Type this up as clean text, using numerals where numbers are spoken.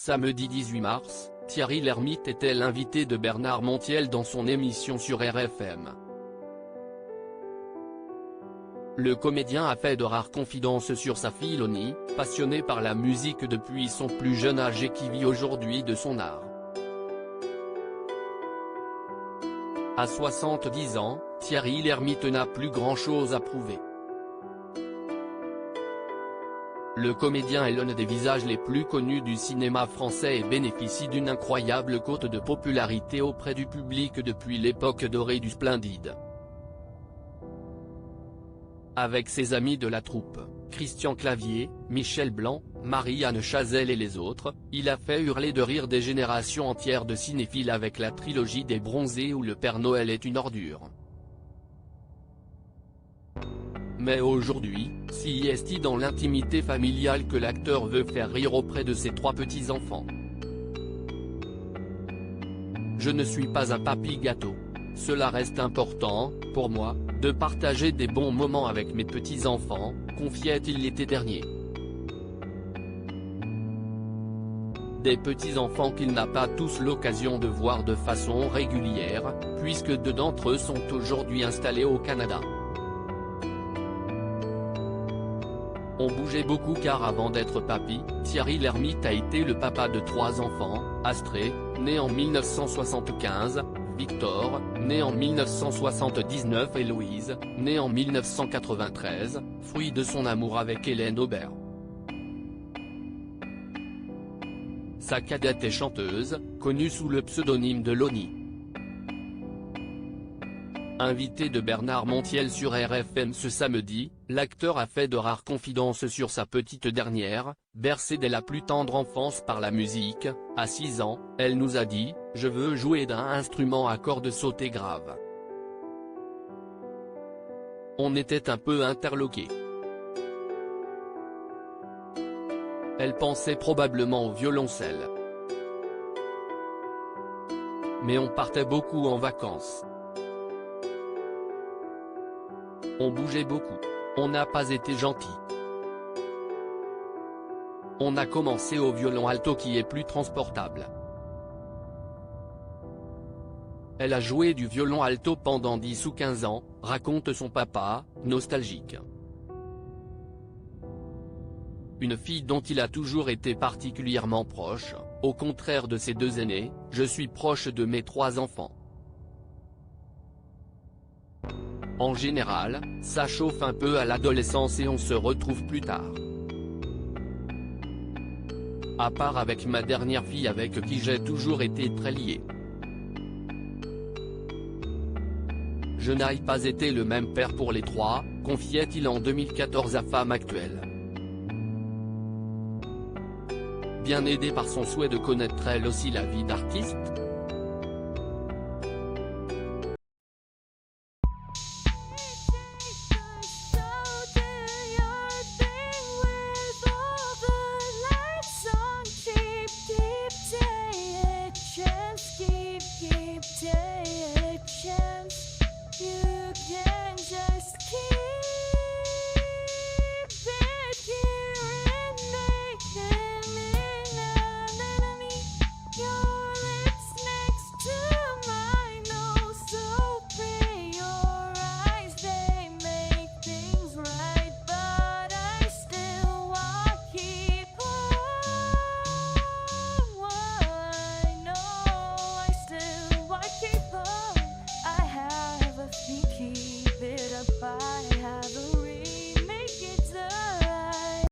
Samedi 18 mars, Thierry Lhermitte était l'invité de Bernard Montiel dans son émission sur RFM. Le comédien a fait de rares confidences sur sa fille Loni, passionnée par la musique depuis son plus jeune âge et qui vit aujourd'hui de son art. À 70 ans, Thierry Lhermitte n'a plus grand-chose à prouver. Le comédien est l'un des visages les plus connus du cinéma français et bénéficie d'une incroyable cote de popularité auprès du public depuis l'époque dorée du Splendide. Avec ses amis de la troupe, Christian Clavier, Michel Blanc, Marie-Anne Chazelle et les autres, il a fait hurler de rire des générations entières de cinéphiles avec la trilogie des Bronzés où le Père Noël est une ordure. Mais aujourd'hui, si est-il dans l'intimité familiale que l'acteur veut faire rire auprès de ses 3 petits-enfants. Je ne suis pas un papy gâteau. Cela reste important, pour moi, de partager des bons moments avec mes petits-enfants, confiait-il l'été dernier. Des petits-enfants qu'il n'a pas tous l'occasion de voir de façon régulière, puisque 2 d'entre eux sont aujourd'hui installés au Canada. On bougeait beaucoup car avant d'être papy, Thierry Lhermitte a été le papa de 3 enfants, Astrée, né en 1975, Victor, né en 1979 et Louise, née en 1993, fruit de son amour avec Hélène Aubert. Sa cadette est chanteuse, connue sous le pseudonyme de Loni. Invité de Bernard Montiel sur RFM ce samedi, l'acteur a fait de rares confidences sur sa petite dernière, bercée dès la plus tendre enfance par la musique. À 6 ans, elle nous a dit « Je veux jouer d'un instrument à cordes sautées graves ». On était un peu interloqués. Elle pensait probablement au violoncelle. Mais on partait beaucoup en vacances. On bougeait beaucoup. On n'a pas été gentil. On a commencé au violon alto qui est plus transportable. Elle a joué du violon alto pendant 10 ou 15 ans, raconte son papa, nostalgique. Une fille dont il a toujours été particulièrement proche, au contraire de ses 2 aînés, je suis proche de mes 3 enfants. En général, ça chauffe un peu à l'adolescence et on se retrouve plus tard. À part avec ma dernière fille avec qui j'ai toujours été très lié. Je n'ai pas été le même père pour les 3, confiait-il en 2014 à Femme Actuelle. Bien aidé par son souhait de connaître elle aussi la vie d'artiste. Keep take a chance, you can